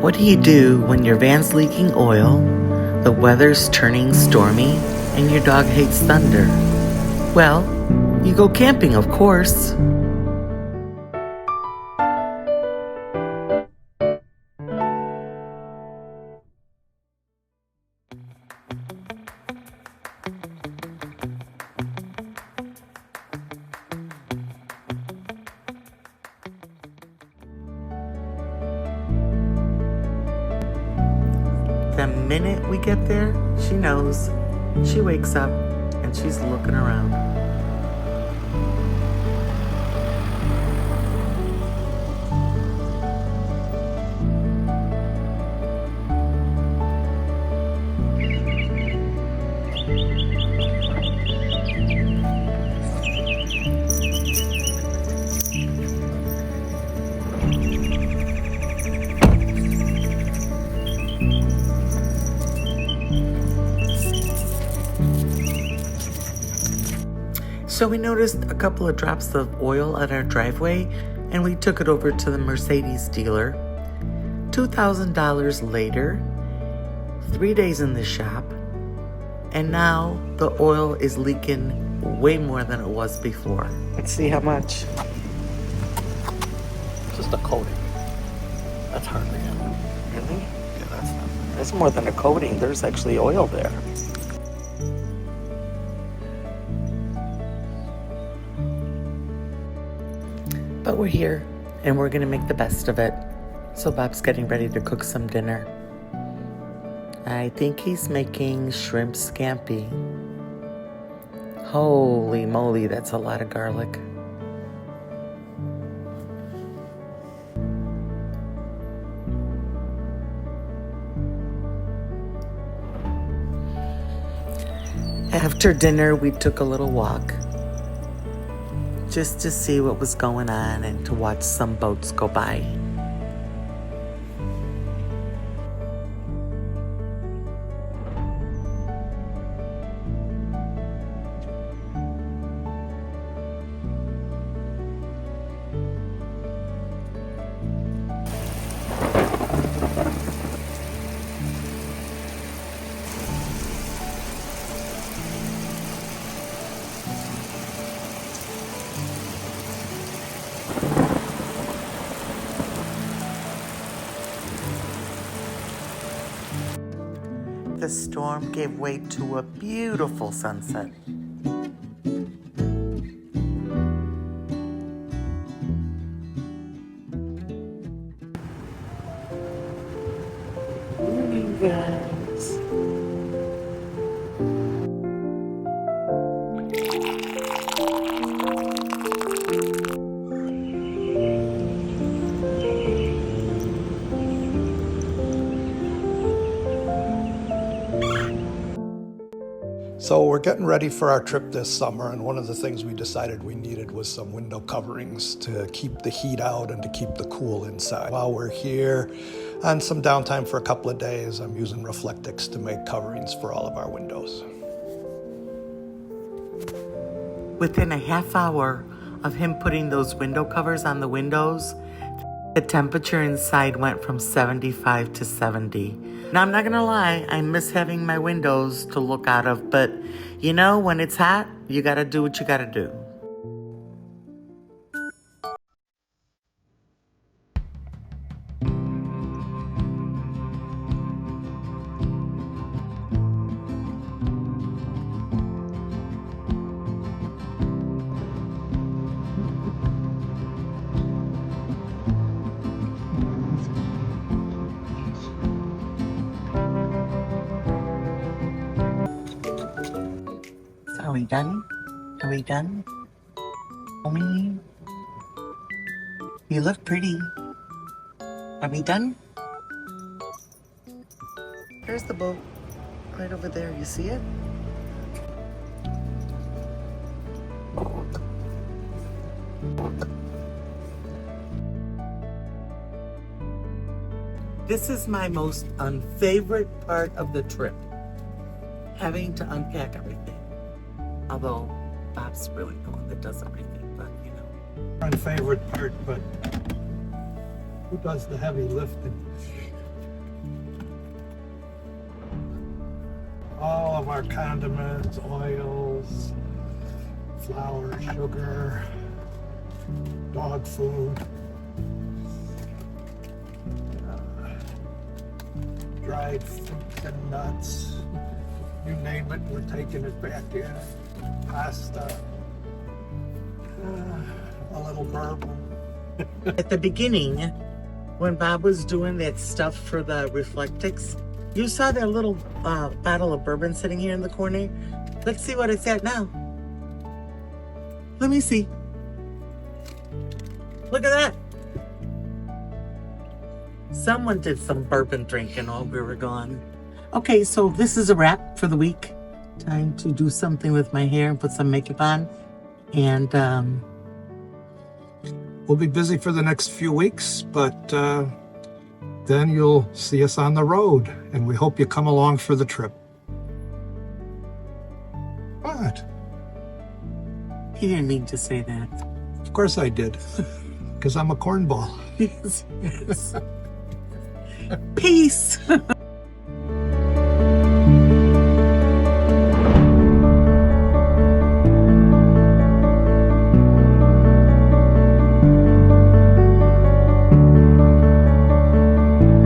What do you do when your van's leaking oil, the weather's turning stormy, and your dog hates thunder? Well, you go camping, of course. The minute we get there, she knows. She wakes up and she's looking around. So we noticed a couple of drops of oil at our driveway, and we took it over to the Mercedes dealer. $2,000 later, 3 days in the shop, and now the oil is leaking way more than it was before. Let's see how much. Just a coating. That's hardly it. Really? Yeah, that's not. That's more than a coating. There's actually oil there. But we're here, and we're gonna make the best of it. So Bob's getting ready to cook some dinner. I think he's making shrimp scampi. Holy moly, that's a lot of garlic. After dinner, we took a little walk, just to see what was going on and to watch some boats go by. The storm gave way to a beautiful sunset. Morning, guys. So we're getting ready for our trip this summer, and one of the things we decided we needed was some window coverings to keep the heat out and to keep the cool inside. While we're here on some downtime for a couple of days, I'm using Reflectix to make coverings for all of our windows. Within a half hour of him putting those window covers on the windows, the temperature inside went from 75 to 70. Now, I'm not gonna lie, I miss having my windows to look out of, but you know, when it's hot, you gotta do what you gotta do. Are we done? Are we done? Homie? You look pretty. Are we done? There's the boat. Right over there. You see it? This is my most unfavorite part of the trip. Having to unpack everything. Although Bob's really the one that does everything, but you know. My favorite part, but who does the heavy lifting? all of our condiments, oils, flour, sugar, dog food, dried fruits and nuts. You name it, we're taking it back in. Pasta, a little bourbon. At the beginning, when Bob was doing that stuff for the Reflectix, you saw that little bottle of bourbon sitting here in the corner. Let's see what it's at now. Let me see. Look at that. Someone did some bourbon drinking while we were gone. Okay, so this is a wrap for the week. Time to do something with my hair and put some makeup on. And We'll be busy for the next few weeks, but then you'll see us on the road, and we hope you come along for the trip. What? he didn't mean to say that. Of course I did, because I'm a cornball. Yes, yes. Peace.